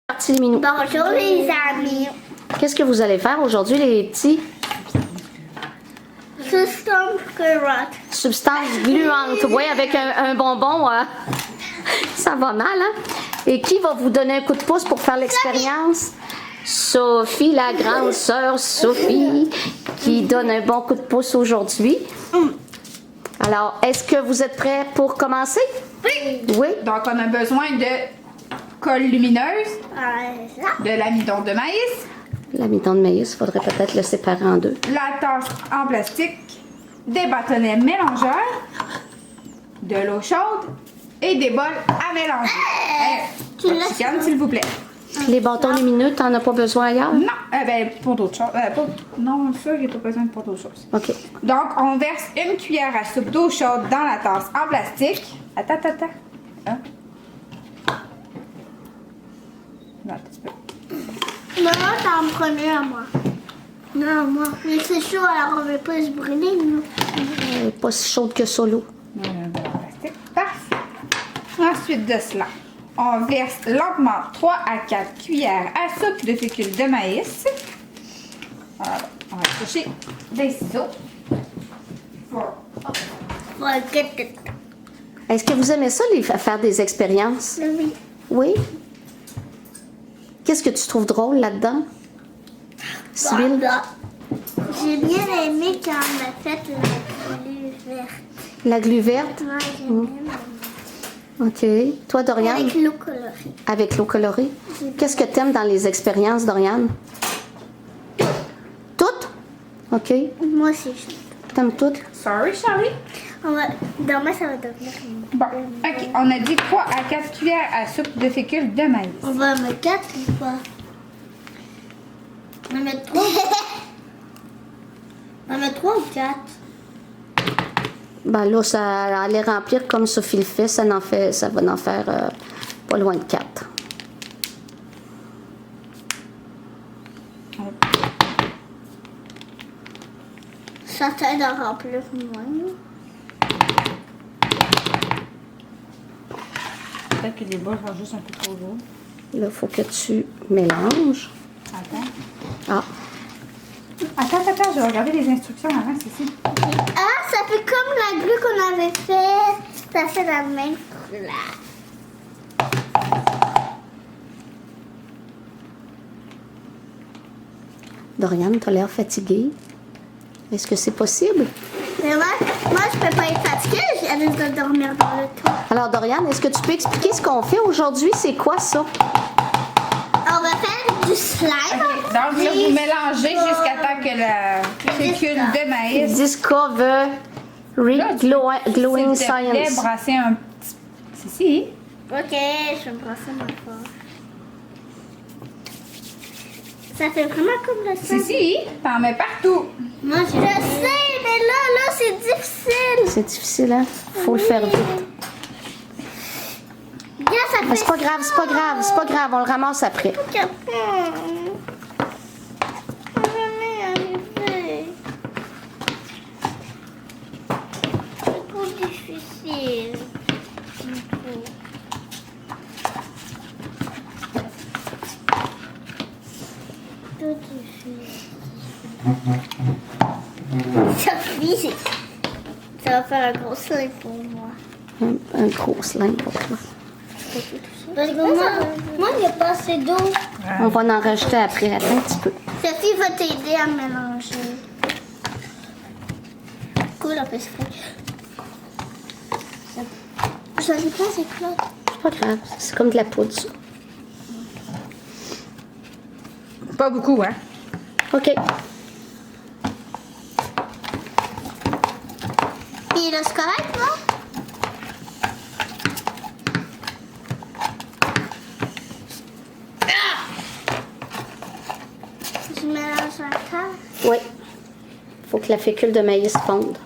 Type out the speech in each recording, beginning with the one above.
Parti les minous. Bonjour les amis. Qu'est-ce que vous allez faire aujourd'hui, les petits? Substance gluante. Substance gluante. Oui, avec un bonbon, ça va mal, hein? Et qui va vous donner un coup de pouce pour faire l'expérience? Sophie, la grande sœur Sophie, qui donne un bon coup de pouce aujourd'hui. Alors, est-ce que vous êtes prêts pour commencer? Oui. Oui. Donc, on a besoin de colle lumineuse, Voilà. de l'amidon de maïs, L'amidon de maïs, il faudrait peut-être le séparer en deux. la tasse en plastique, des bâtonnets mélangeurs, de l'eau chaude et des bols à mélanger. Tu Pas de laisses chicane, s'il vous plaît. Les bâtons lumineux, t'en as pas besoin ailleurs? Non, pour d'autres choses. Non, ça, j'ai pas besoin pour d'autres choses. OK. Donc, on verse une cuillère à soupe d'eau chaude dans la tasse en plastique. Attends. Hein? Non, attends un peu. Maman, t'en prenais à moi. Non, moi. Mais c'est chaud, alors on ne veut pas se brûler, nous. Pas si chaude que solo. Voilà, en plastique. Parfait. Ensuite de cela, on verse lentement 3 à 4 cuillères à soupe de fécule de maïs. Alors, on va chercher des ciseaux. Est-ce que vous aimez ça, faire des expériences? Oui. Oui? Qu'est-ce que tu trouves drôle là-dedans? Sibylle? J'ai bien aimé quand on a fait la glu verte. La glu verte? Ouais, j'aime bien. OK. Toi, Dorian? Avec l'eau colorée. Avec l'eau colorée? Qu'est-ce que tu aimes dans les expériences, Dorian? Toutes? OK. Moi aussi, je T'aimes toutes? Sorry, Charlie. Demain, ça va devenir une... Bon, ok. On a dit 3 à 4 cuillères à soupe de fécule de maïs. On va mettre 4 ou pas? On va mettre 3. On va mettre 3 ou 4? Ben là, ça allait remplir comme Sophie le fait. Ça va en faire pas loin de 4. Ça t'aide à remplir moins. Peut-être que les bols sont juste un peu trop lourds. Là, il faut que tu mélanges. Attends. Ah, Attends, je vais regarder les instructions avant, c'est ça. Ah, ça fait comme la glu qu'on avait fait. Ça fait la même couleur. Dorian, t'as l'air fatiguée. Est-ce que c'est possible? Mais moi, je peux pas être fatiguée. Je risque de dormir dans le toit. Alors, Dorian, est-ce que tu peux expliquer ce qu'on fait aujourd'hui? C'est quoi ça? On va faire du slime. Donc là, vous mélangez jusqu'à temps que la fécule de maïs. Discover Glowing S'il te plaît, Science. brasser un petit... Si. Ok, je vais me brasser ma fois. Ça fait vraiment comme le slime. Si, t'en mets partout. Moi, je sais, mais là, c'est difficile. C'est difficile, hein? Faut le faire vite. Bien, ça fait Mais c'est pas grave, c'est pas grave, c'est pas grave. On le ramasse après. On va jamais arriver. C'est trop difficile. Trop difficile. Sophie, ça va faire un gros slime pour moi. Un gros slime pour toi. Parce que moi, il n'y a pas assez d'eau. On va en rajouter après, attends un petit peu. Sophie va t'aider à mélanger. Cool, un peu ça. Je ne sais pas c'est quoi. C'est pas grave, c'est comme de la poudre, ça. Pas beaucoup, hein? OK. Puis le squelette, non? Je mélange encore. Oui. Faut que la fécule de maïs fonde.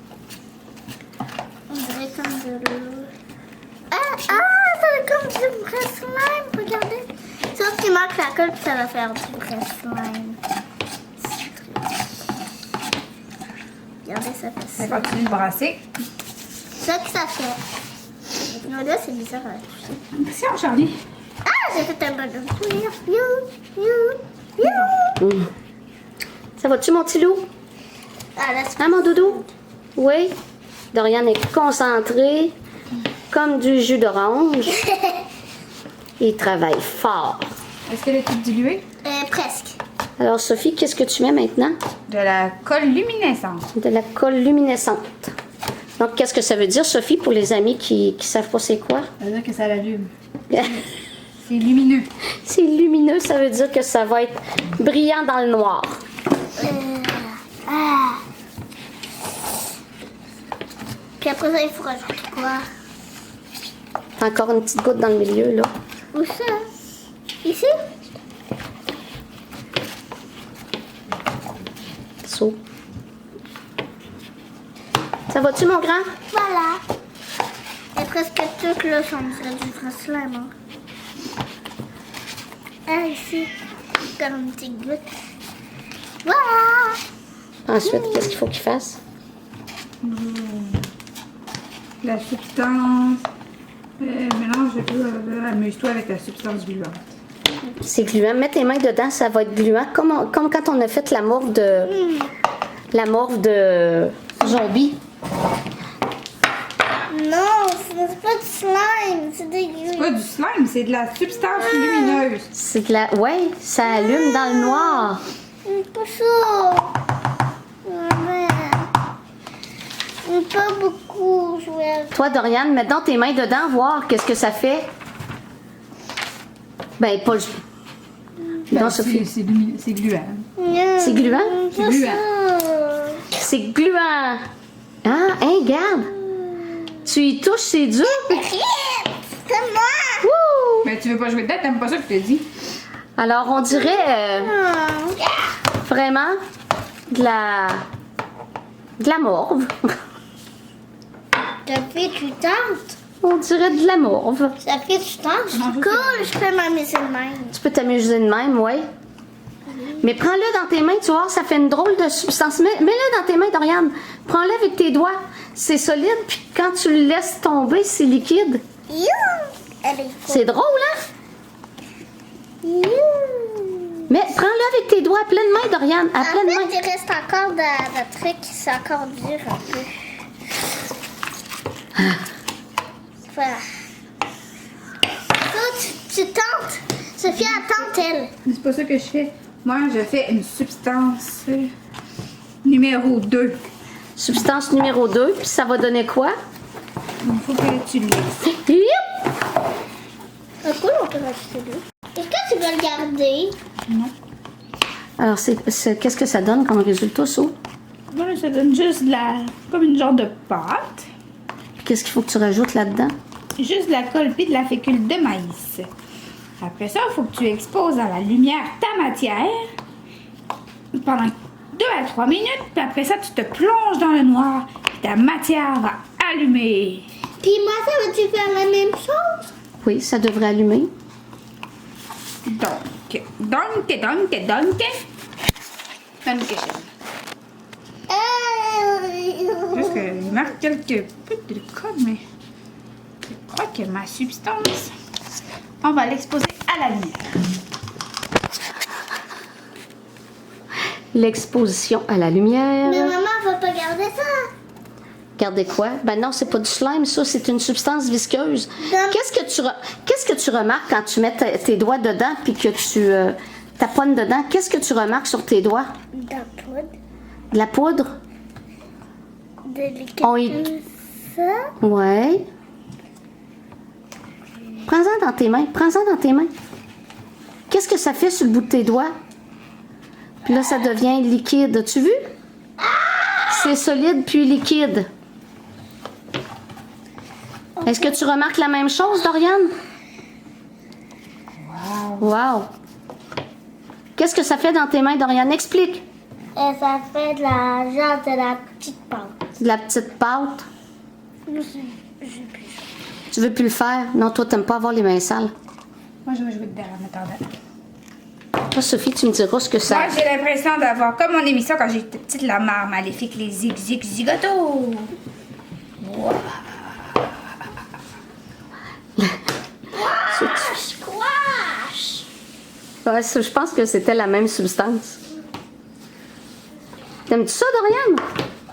On dirait comme de l'eau. C'est comme du vrai slime, regardez. Sauf qu'il manque la colle, puis ça va faire du vrai slime. Regardez, ça fait ça. On continue de brasser. C'est ça que ça fait. Non, là, c'est bizarre à toucher. Attention, Charlie. Ah, j'ai fait un bonhomme. You. Ça va-tu, mon petit loup? Ah, là, c'est Hein, mon doudou? Oui. Dorian est concentré comme du jus d'orange. Il travaille fort. Est-ce qu'elle est toute diluée? Presque. Alors, Sophie, qu'est-ce que tu mets maintenant? De la colle luminescente. De la colle luminescente. Donc, qu'est-ce que ça veut dire, Sophie, pour les amis qui savent pas c'est quoi? Ça veut dire que ça l'allume. C'est lumineux. C'est lumineux, ça veut dire que ça va être brillant dans le noir. Puis après ça, il faut rajouter quoi? Encore une petite goutte dans le milieu, là. Où ça? Ici? So. Ça va-tu, mon grand? Voilà. Et presque tout là, ça me dirait du vrai slime. Hein. Ah, ici. Comme une petite goutte. Voilà. Ensuite, qu'est-ce qu'il faut qu'il fasse? La substance. Mélange le tout. Amuse-toi avec la substance gluante. C'est gluant. Mets tes mains dedans, ça va être gluant. Comme quand on a fait la morve de... La morve de zombie. Non, c'est pas du slime. C'est C'est dégueu. pas du slime, c'est de la substance lumineuse. C'est de la... Ouais, ça allume dans le noir. C'est pas ça. Ouais. Pas beaucoup. Je vais... Toi, Dorian, mets donc tes mains dedans, voir qu'est-ce que ça fait. Ben, pas le... Ben, Non, Sophie. c'est gluant. C'est gluant? C'est gluant. ça. C'est gluant. Ah, hein, regarde. Tu y touches, c'est dur. Arrête! C'est moi! Wouh! Mais tu veux pas jouer dedans, t'aimes pas ça que je te dis? Alors, on dirait vraiment de la morve. Ça fait tu tentes? On dirait de la morve. Ça fait tu tentes? Non, je Cool, je peux m'amuser de même. Tu peux t'amuser de même, oui. Mais prends-le dans tes mains, tu vois, ça fait une drôle de substance. Mets-le dans tes mains, Dorian. Prends-le avec tes doigts. C'est solide, puis quand tu le laisses tomber, c'est liquide. You! Elle est cool. C'est drôle, hein? You! Mais prends-le avec tes doigts à pleine main, Dorian. À En pleine main. fait, il reste encore de trucs qui sont encore durs un peu. Voilà. Toi, tu tentes. Sophie, elle tente, elle. C'est pas ça que je fais. Moi, je fais une substance numéro 2. Substance numéro 2, puis ça va donner quoi? Il faut que tu le laisses. Yep! Cool, on peut rajouter deux. Est-ce que tu veux le garder? Non. Alors, qu'est-ce que ça donne comme résultat, ça? Bon, ça donne juste de la... comme une genre de pâte. Qu'est-ce qu'il faut que tu rajoutes là-dedans? Juste de la colle puis de la fécule de maïs. Après ça, il faut que tu exposes à la lumière ta matière pendant 2 à 3 minutes. Puis après ça, tu te plonges dans le noir. Puis ta matière va allumer. Puis moi, ça va-tu faire la même chose? Oui, ça devrait allumer. Donc, juste qu'il marque quelques petites de code, mais je crois que ma substance, on va l'exposer à la lumière. L'exposition à la lumière. Mais maman va pas garder ça. Regardez quoi? Ben non, c'est pas du slime, ça, c'est une substance visqueuse. Non. Qu'est-ce que tu remarques quand tu mets tes doigts dedans puis que tu taponnes dedans? Qu'est-ce que tu remarques sur tes doigts? De la poudre. De la poudre? On y- Délicatement. Ça. Ouais. Prends-en dans tes mains. Prends-en dans tes mains. Qu'est-ce que ça fait sur le bout de tes doigts? Puis là, ça devient liquide. As-tu vu? C'est solide puis liquide. Est-ce que tu remarques la même chose, Dorian? Wow. Qu'est-ce que ça fait dans tes mains, Dorian? Explique. Et ça fait de la petite pâte. De la petite pâte. J'ai plus. Tu veux plus le faire? Non, toi, t'aimes pas avoir les mains sales. Moi, je vais jouer dedans en attendant. Toi, Sophie, tu me diras ce que ça... Moi, j'ai l'impression d'avoir, comme on émission quand j'étais petite, la mare maléfique, les zigotos. Wow. C'est- Quoi? Ouais, je pense que c'était la même substance. T'aimes-tu ça, Dorian?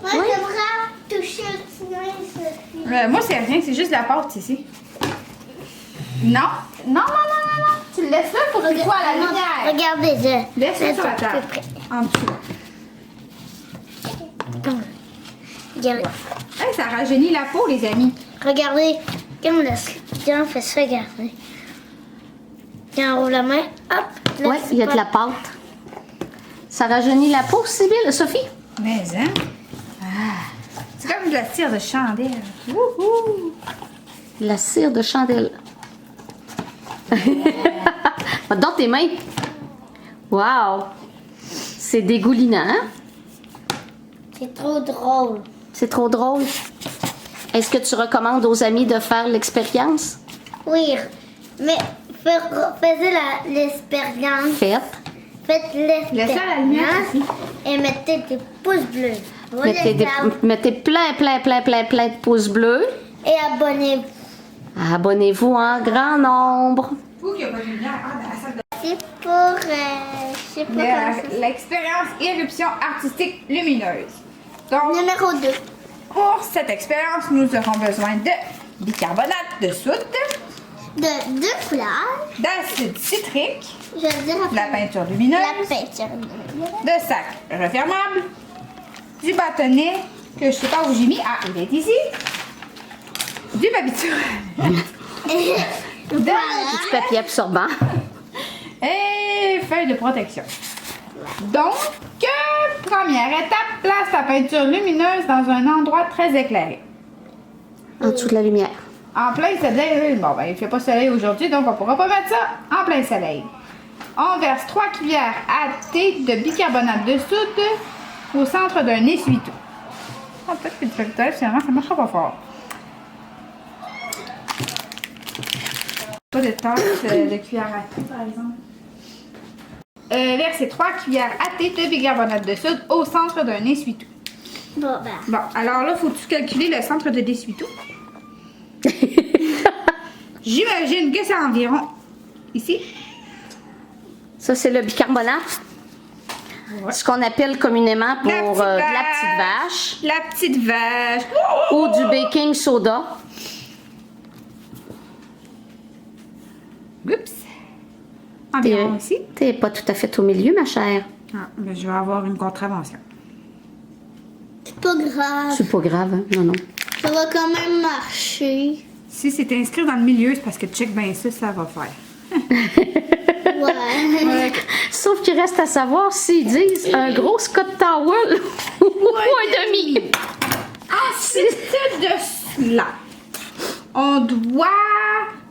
Moi, j'aimerais toucher le petit nain, Sophie. Moi, c'est rien, c'est juste la pâte ici. Non, non, non, non, non, non. Tu le laisses là pour qu'il soit à la lumière. Regardez, Laisse-le sur la table. En dessous. Regardez. Hey, ça rajeunit la peau, les amis. Regardez. Quand on fait ça, regardez. Quand on ouvre la main, hop. là, Oui, c'est il y a de pas- la pâte. Ça rajeunit la peau, Sybille, Sophie? Mais, hein? Ah, c'est comme de la cire de chandelle. Wouhou! La cire de chandelle. Dans tes mains. Wow! C'est dégoulinant, hein? C'est trop drôle. C'est trop drôle. Est-ce que tu recommandes aux amis de faire l'expérience? Oui, mais faites l'expérience. Faites. Faites Laissez à la lumière l'expérience ici. et mettez des pouces bleus. Vous Mettez plein de pouces bleus. Et abonnez-vous. Abonnez-vous en grand nombre. Ouh, il n'y a pas de lumière. Ah, dans la salle de... C'est pour... je sais pas comment ça. L'expérience éruption artistique lumineuse. Donc, Numéro 2. pour cette expérience, nous aurons besoin de bicarbonate de soude, De 2 couleurs. d'acide citrique, Je veux dire de la peinture lumineuse, la peinture. de sac refermable, du bâtonnet que je sais pas où j'ai mis. Ah, il est ici. Du papier Voilà. Du papier absorbant. et feuille de protection. Donc, première étape, place ta peinture lumineuse dans un endroit très éclairé. En dessous de la lumière. En plein soleil, bon ben il fait pas soleil aujourd'hui, donc on pourra pas mettre ça en plein soleil. On verse 3 cuillères à thé de bicarbonate de soude au centre d'un essuie-tout. Ah, peut-être que du papier toilette, finalement, ça marchera pas fort. Pas de tasse de cuillère à thé, par exemple. Versez 3 cuillères à thé de bicarbonate de soude au centre d'un essuie-tout. Bon, ben. Bon, alors là, faut-tu calculer le centre de l'essuie-tout? J'imagine que c'est environ ici. Ça, c'est le bicarbonate. Ouais. Ce qu'on appelle communément pour La petite de la vache. petite vache La petite vache. ou du baking soda. Oups. Environ ici. T'es pas tout à fait au milieu, ma chère. Ah, ben, je vais avoir une contravention. C'est pas grave. C'est pas grave, hein? Non, non. Ça va quand même marcher. Si c'est inscrit dans le milieu, c'est parce que check bien ça va faire. Ouais. Sauf qu'il reste à savoir s'ils disent un gros Scott Towel ou un demi. Ensuite de cela, on doit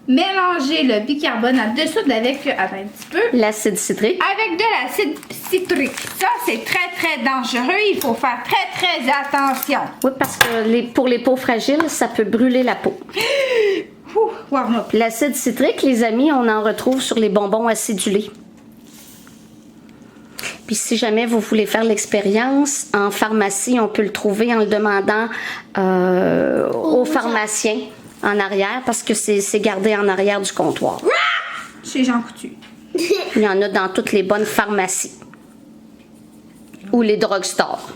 mélanger le bicarbonate de soude avec, attends un petit peu, L'acide citrique. avec de l'acide citrique. Ça, c'est très, très dangereux. Il faut faire très, très attention. Oui, parce que pour les peaux fragiles, ça peut brûler la peau. Ouh, Warnock. L'acide citrique, les amis, on en retrouve sur les bonbons acidulés. Puis si jamais vous voulez faire l'expérience, en pharmacie, on peut le trouver en le demandant au pharmacien en arrière, parce que c'est gardé en arrière du comptoir. Chez Jean Coutu. Il y en a dans toutes les bonnes pharmacies ou les drugstores.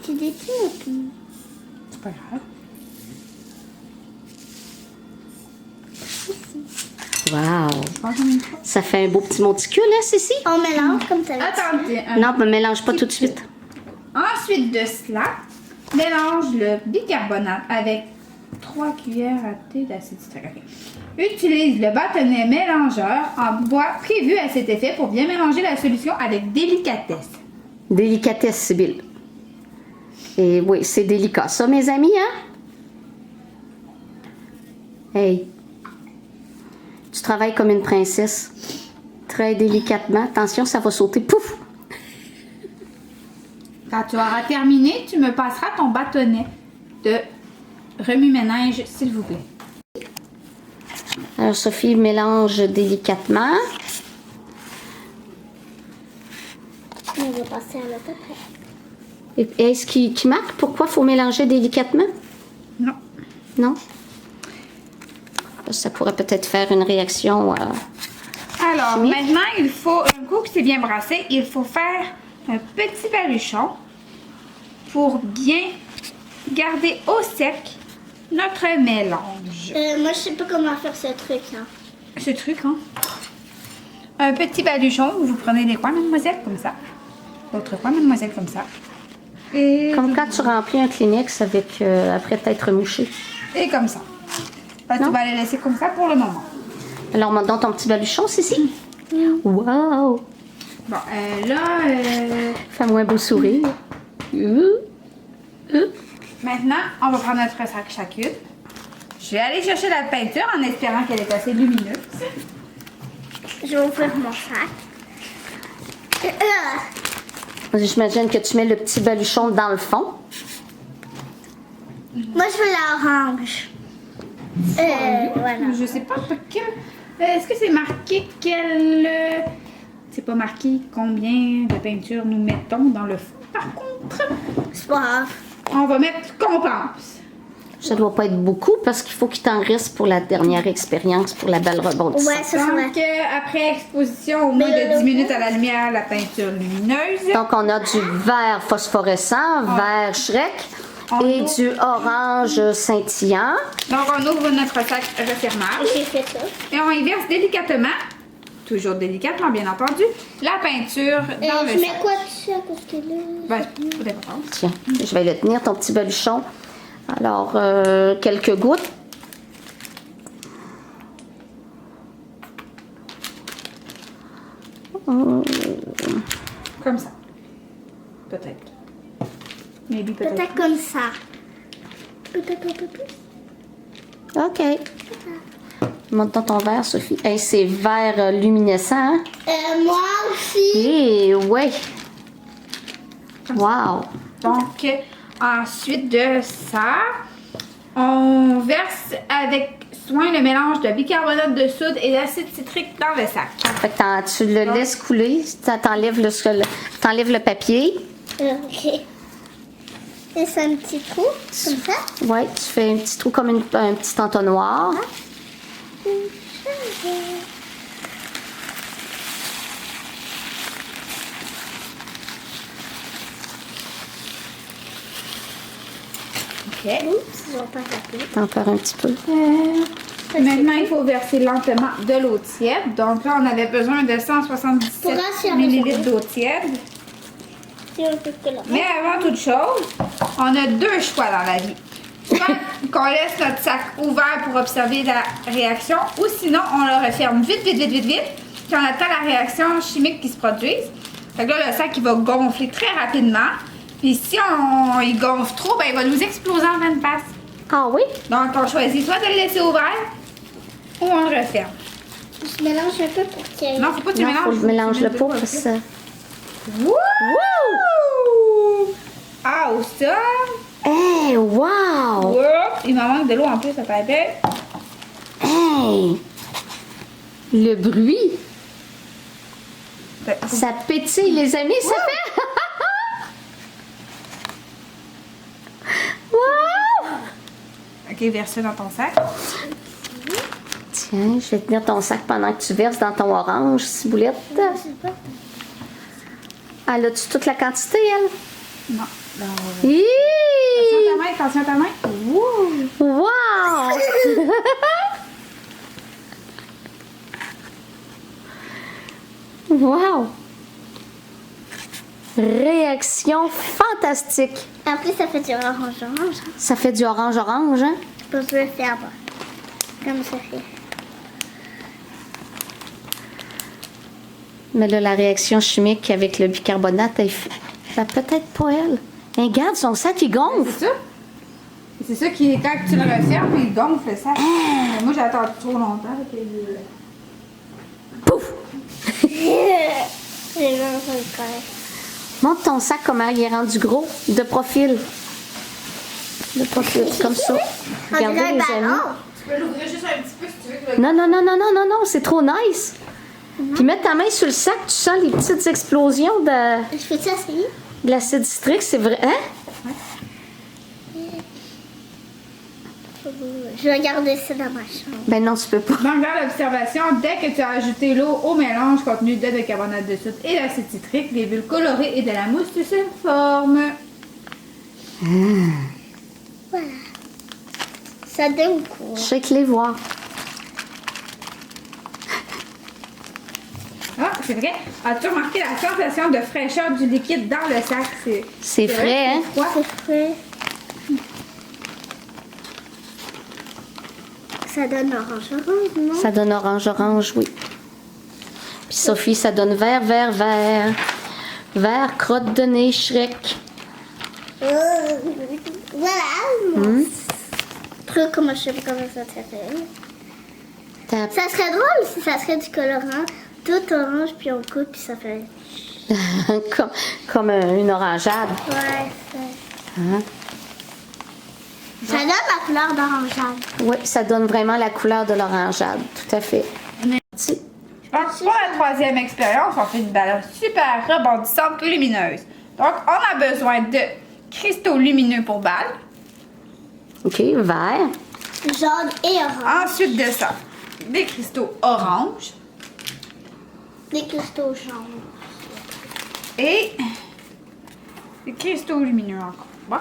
Tu dessines. C'est pas grave. Wow! Ça fait un beau petit monticule, hein, Cécile? On mélange comme ça. Attendez. Non, ne mélange pas tout de suite. Ensuite de cela, mélange le bicarbonate avec 3 cuillères à thé d'acide citrique. Ok. Utilise le bâtonnet mélangeur en bois prévu à cet effet pour bien mélanger la solution avec délicatesse. Délicatesse, Sibylle. Et oui, c'est délicat, ça, mes amis, hein? Hey. Tu travailles comme une princesse. Très délicatement. Attention, ça va sauter. Pouf! Quand tu auras terminé, tu me passeras ton bâtonnet de remue-ménage, s'il vous plaît. Alors, Sophie mélange délicatement. On va passer à l'autre après. Et est-ce qui marque pourquoi il faut mélanger délicatement? Non. Non? Ça pourrait peut-être faire une réaction. Alors, Chimique. maintenant, il faut, un coup que c'est bien brassé, il faut faire un petit baluchon pour bien garder au sec notre mélange. Moi, je sais pas comment faire ce truc. Hein. Ce truc, hein? Un petit baluchon, vous prenez des coins, mademoiselle, comme ça. L'autre coin, mademoiselle, comme ça. Et, Comme quand tu remplis un Kleenex avec, après t'être mouché. et comme ça. Là, tu Non? vas les laisser comme ça pour le moment. Alors, montre donc ton petit baluchon, Cici. Wow! Bon, là, Fais-moi un beau sourire. maintenant, on va prendre notre sac chacune. Je vais aller chercher la peinture en espérant qu'elle est assez lumineuse. Je vais ouvrir mon sac. J'imagine que tu mets le petit baluchon dans le fond. Moi, je veux l'orange. Voilà. Je sais pas que. Est-ce que c'est marqué quel. C'est pas marqué combien de peinture nous mettons dans le fond. Par contre, C'est pas grave. on va mettre ce qu'on pense. Ça doit pas être beaucoup parce qu'il faut qu'il t'en reste pour la dernière expérience, pour la balle rebondissante. Ouais, ça c'est vrai. Donc, après exposition au moins de 10 minutes à la lumière, la peinture lumineuse. Donc, on a du vert phosphorescent, vert Shrek et du orange scintillant. Donc, on ouvre notre sac refermable J'ai fait ça. et on y verse délicatement, toujours délicatement bien entendu, la peinture dans Je le mets sac. quoi dessus à cause que là? Ben, pas d'importance. Tiens, je vais le tenir, ton petit baluchon. Alors, quelques gouttes. Comme ça. Peut-être. Maybe peut-être. Peut-être comme ça. Peut-être un peu plus. OK. Montre dans ton verre, Sophie. Hey, c'est vert luminescent. Hein? Moi aussi. Eh, ouais. Wow. Donc, ensuite de ça, on verse avec soin le mélange de bicarbonate de soude et d'acide citrique dans le sac. Fait que tu le laisses couler, t'enlèves le papier. Ok. Et c'est un petit trou, comme ça. Ouais, tu fais un petit trou comme un petit entonnoir. OK. Oups, ils ont pas tapé. Encore un petit peu. Maintenant, il faut verser lentement de l'eau tiède. Donc là, on avait besoin de 177 Pour rassurer. ml d'eau tiède. C'est un peu que là. Mais avant toute chose, on a deux choix dans la vie. Soit qu'on laisse notre sac ouvert pour observer la réaction, ou sinon on le referme vite, puis on attend la réaction chimique qui se produise. Fait que là, le sac il va gonfler très rapidement. Puis si il gonfle trop, ben, il va nous exploser en pleine face. Ah oui? Donc on choisit soit de le laisser ouvert, ou on le referme. Je mélange un peu pour tirer. Non, faut pas que tu Non, mélanges. faut le mélange tu le mets pot deux parce fois. que... Wouh! Awesome! Hey, wow! Wouh! Il m'en manque de l'eau en plus, ça fait bien. Hey! Le bruit! Ben, Ça pétille, les amis, ça fait... wow! Ok, verse ça dans ton sac. Tiens, je vais tenir ton sac pendant que tu verses dans ton orange, ciboulette. Je sais pas. Elle a-tu toute la quantité, elle? Non. Hi! Attention à ta main. Wouh! Wow! Wow! Réaction fantastique. Après, ça fait du orange. Ça fait du orange-orange, hein? Je peux le faire, moi. Comme ça fait. Mais là, la réaction chimique avec le bicarbonate, ça peut-être pas elle. Hey, regarde, son sac, il gonfle. C'est ça? C'est ça qui, quand tu le refermes, il gonfle le sac. Moi, j'ai attendu trop longtemps. Pouf! J'ai vraiment fait le correct. Montre ton sac comment il est rendu gros, de profil. De profil, comme ça. On dirait un ballon. Tu peux l'ouvrir juste un petit peu si tu veux. Non, non, non, non, non, non, non, c'est trop nice. Puis mettre ta main sur le sac, tu sens les petites explosions Je fais ça, c'est de l'acide citrique, c'est vrai. Hein? Je vais garder ça dans ma chambre. Ben non, tu peux pas. Donc, dans l'observation, dès que tu as ajouté l'eau au mélange contenu de bicarbonate de soude et d'acide citrique, des bulles colorées et de la mousse se forment. Voilà. Ça donne quoi? Shake-les voir. Ah, c'est vrai. As-tu remarqué la sensation de fraîcheur du liquide dans le sac? C'est frais, hein? Ouais. C'est frais. Ça donne orange-orange, non? Ça donne orange-orange, oui. Puis Sophie, ça donne vert, vert, vert. Vert, crotte de nez, Shrek. Voilà. Truc, comment je sais pas comment ça s'appelle. T'as- Ça serait drôle si ça serait du colorant tout orange, puis on coupe, puis ça fait... comme une orangeade. Ouais, Hein? ça donne la couleur d'orangeade. Oui, ça donne vraiment la couleur de l'orangeade. Tout à fait. Si. Donc, pour la troisième expérience, on fait une balle super rebondissante lumineuse. Donc, on a besoin de cristaux lumineux pour balles. OK, vert. Jaune et orange. Ensuite de ça, des cristaux orange Des cristaux jaunes. et des cristaux lumineux encore. Bon.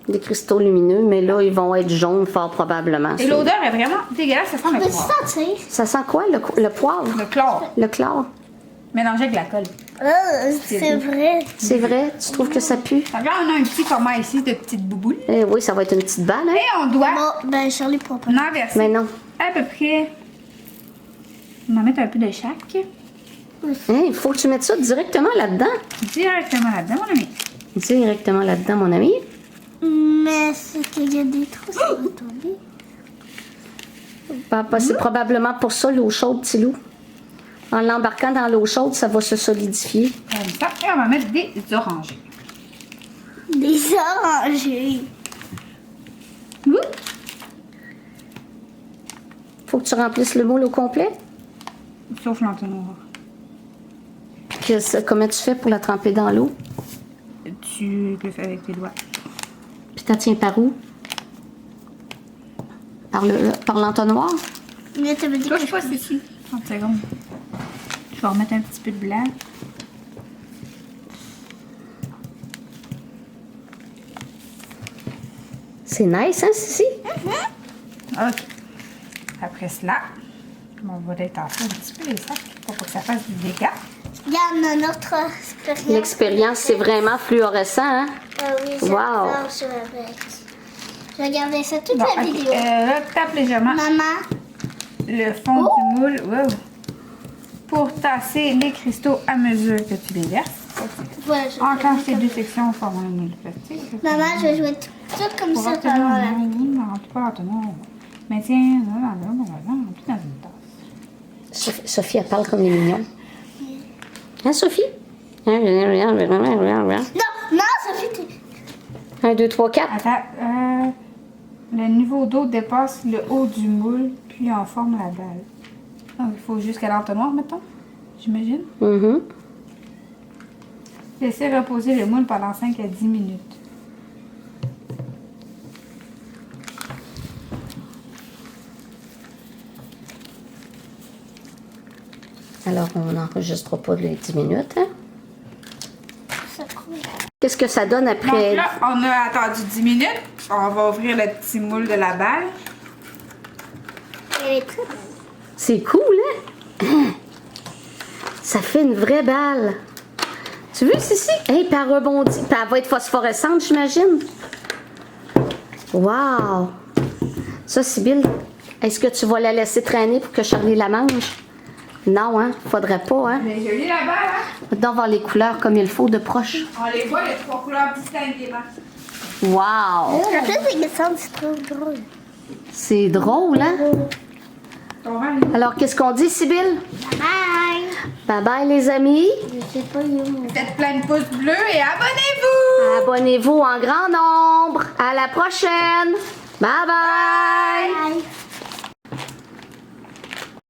Des cristaux lumineux, mais là, ils vont être jaunes fort probablement. Et l'odeur est vraiment dégueulasse, ça sent le Peux-tu poivre. sentir? Ça sent quoi, le poivre? Le chlore, Le chlore? mélangé avec la colle. C'est vrai. C'est vrai? Tu trouves que ça pue? Donc là, on a un petit format ici de petites bouboules. Eh oui, ça va être une petite balle, hein? Et on doit Bon, ben Charlie pourra pas. en inverser Mais non. à peu près. On va mettre un peu de chaque. Hein, il faut que tu mettes ça directement là-dedans. Directement là-dedans, mon ami. Directement là-dedans, mon ami. Mais c'est qu'il y a des trous, ça va tomber. Papa, c'est probablement pour ça l'eau chaude, petit loup. En l'embarquant dans l'eau chaude, ça va se solidifier. Comme ça. Et on va mettre des orangés. Des orangés. Faut que tu remplisses le moule au complet. Sauf l'entonnoir. Puis comment tu fais pour la tremper dans l'eau? Tu le fais avec tes doigts. Puis t'as tiens par où? Par l'entonnoir? Mais tu me dis que Touche pas ici. 30 secondes. Je vais remettre un petit peu de blanc. C'est nice, hein, Sissi? Ok. Après cela, on va détasser un petit peu les sacs pour que ça fasse du dégât. regarde notre expérience. L'expérience, c'est vraiment fluorescent, hein? Ah oui, Wow. j'adore sur la bête. Je regardais ça toute Bon, la ok. vidéo. Là, tape légèrement Maman, le fond du moule. Wow. Pour tasser les cristaux à mesure que tu les verses. voilà, je Enclenche fais ces comme deux ça. sections formant une moule plastique. Maman, je vais jouer tout comme Pour ça obtenir pendant la un vidéo. moule, remplis pas l'entonnoir. Maintiens tout dans une tasse. Sophie, elle parle comme les mignons. Hein, Sophie? Non, non, Sophie, tu... 1, 2, 3, 4. Attends, le niveau d'eau dépasse le haut du moule, puis on forme la balle. Donc, il faut jusqu'à l'entonnoir, mettons, j'imagine. Mhm. Laissez reposer le moule pendant 5 à 10 minutes. Alors, on n'enregistre pas les 10 minutes, hein? Ça coule. Qu'est-ce que ça donne Donc après? là, on a attendu 10 minutes. On va ouvrir le petit moule de la balle. Elle est très belle. C'est cool, hein? Ça fait une vraie balle. Tu veux, Sissi? Hey, puis elle rebondit. Puis elle va être phosphorescente, j'imagine. Wow! Ça, Sibylle, est-ce que tu vas la laisser traîner pour que Charlie la mange? Non, hein? Faudrait pas, hein? Mais jolie la balle, hein? Maintenant, voir les couleurs comme il faut de proche. On les voit, les 3 couleurs distinctement. Wow! La plus innocente, c'est trop drôle. C'est drôle, hein? On va aller. Alors, qu'est-ce qu'on dit, Sibylle? Bye! Bye bye, les amis. Je sais pas où. Faites plein de pouces bleus et abonnez-vous! Abonnez-vous en grand nombre. À la prochaine. Bye bye. Bye!